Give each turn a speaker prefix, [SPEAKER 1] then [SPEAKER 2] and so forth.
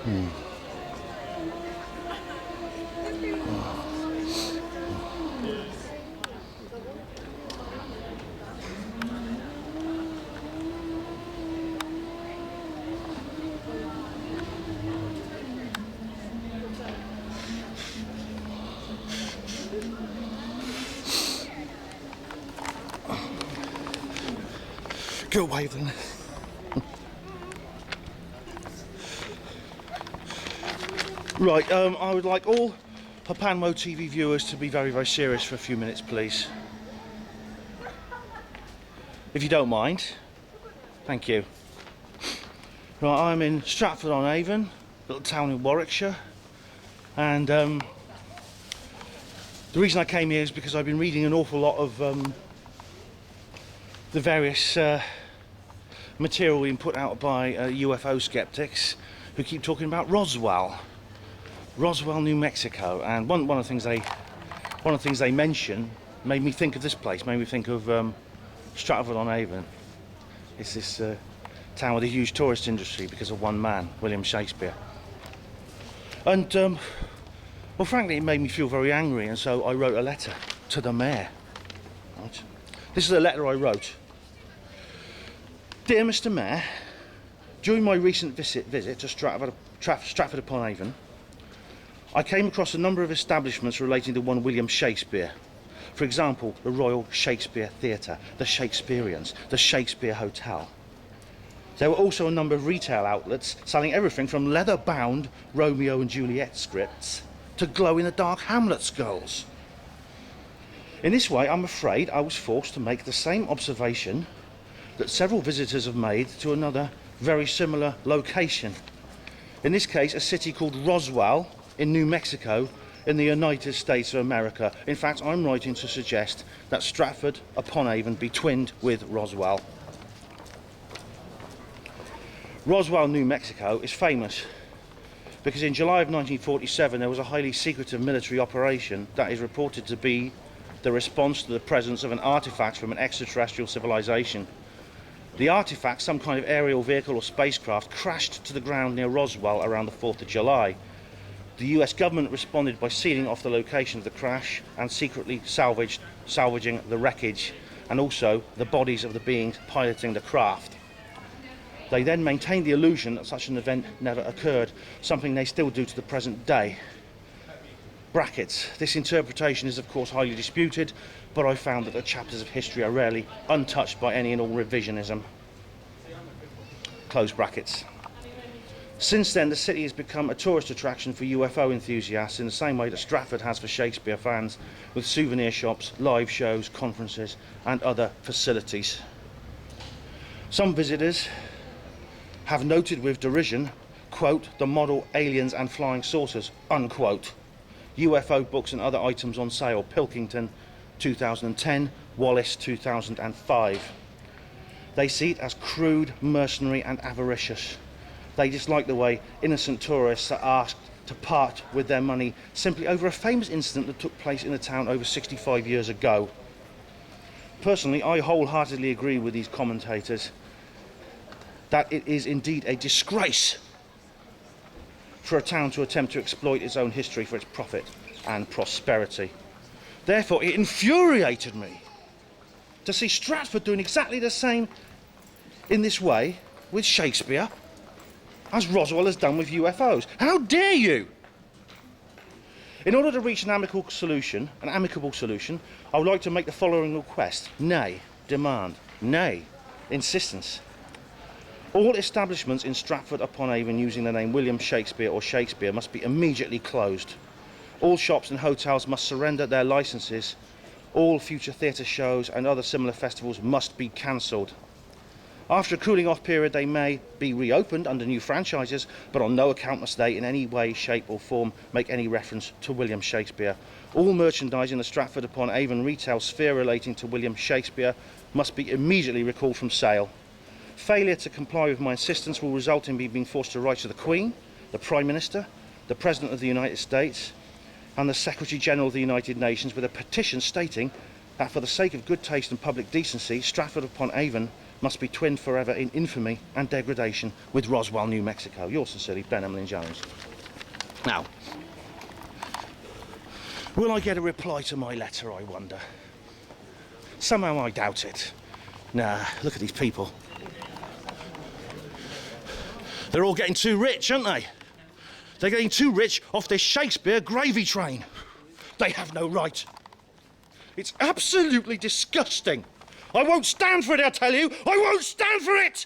[SPEAKER 1] Go away then. Right, I would like all Papanmo TV viewers to be very, very serious for a few minutes, please. If you don't mind. Thank you. Right, I'm in Stratford-upon-Avon, little town in Warwickshire, and the reason I came here is because I've been reading an awful lot of the various material being put out by UFO skeptics who keep talking about Roswell, New Mexico, and one of the things they mention made me think of this place, made me think of Stratford-upon-Avon. It's this town with a huge tourist industry because of one man, William Shakespeare. And well, frankly, it made me feel very angry, and so I wrote a letter to the mayor. Right. This is a letter I wrote. Dear Mr. Mayor, during my recent visit to Stratford-upon-Avon, I came across a number of establishments relating to one William Shakespeare. For example, the Royal Shakespeare Theatre, the Shakespeareans, the Shakespeare Hotel. There were also a number of retail outlets selling everything from leather-bound Romeo and Juliet scripts to glow-in-the-dark Hamlet skulls. In this way, I'm afraid I was forced to make the same observation that several visitors have made to another very similar location. In this case, a city called Roswell in New Mexico in the United States of America. In fact, I'm writing to suggest that Stratford-upon-Avon be twinned with Roswell. Roswell, New Mexico is famous because in July of 1947 there was a highly secretive military operation that is reported to be the response to the presence of an artifact from an extraterrestrial civilization. The artifact, some kind of aerial vehicle or spacecraft, crashed to the ground near Roswell around the 4th of July. The US government responded by sealing off the location of the crash and secretly salvaging the wreckage and also the bodies of the beings piloting the craft. They then maintained the illusion that such an event never occurred, something they still do to the present day. Brackets. This interpretation is of course highly disputed, but I found that the chapters of history are rarely untouched by any and all revisionism. Close brackets. Since then, the city has become a tourist attraction for UFO enthusiasts in the same way that Stratford has for Shakespeare fans, with souvenir shops, live shows, conferences and other facilities. Some visitors have noted with derision, quote, the model aliens and flying saucers, unquote. UFO books and other items on sale, Pilkington 2010, Wallace 2005. They see it as crude, mercenary and avaricious. They dislike the way innocent tourists are asked to part with their money simply over a famous incident that took place in the town over 65 years ago. Personally, I wholeheartedly agree with these commentators that it is indeed a disgrace for a town to attempt to exploit its own history for its profit and prosperity. Therefore, it infuriated me to see Stratford doing exactly the same in this way with Shakespeare as Roswell has done with UFOs. How dare you! In order to reach an amicable solution, I would like to make the following request, nay, demand, nay, insistence. All establishments in Stratford-upon-Avon using the name William Shakespeare or Shakespeare must be immediately closed. All shops and hotels must surrender their licenses. All future theatre shows and other similar festivals must be cancelled. After a cooling off period, they may be reopened under new franchises, but on no account must they in any way, shape or form make any reference to William Shakespeare. All merchandise in the Stratford-upon-Avon retail sphere relating to William Shakespeare must be immediately recalled from sale. Failure to comply with my insistence will result in me being forced to write to the Queen, the Prime Minister, the President of the United States and the Secretary General of the United Nations with a petition stating that for the sake of good taste and public decency, Stratford-upon-Avon must be twinned forever in infamy and degradation with Roswell, New Mexico. Yours sincerely, Ben Emlyn Jones. Now, will I get a reply to my letter, I wonder? Somehow I doubt it. Nah, look at these people. They're all getting too rich, aren't they? They're getting too rich off this Shakespeare gravy train. They have no right. It's absolutely disgusting. I won't stand for it, I tell you. I won't stand for it!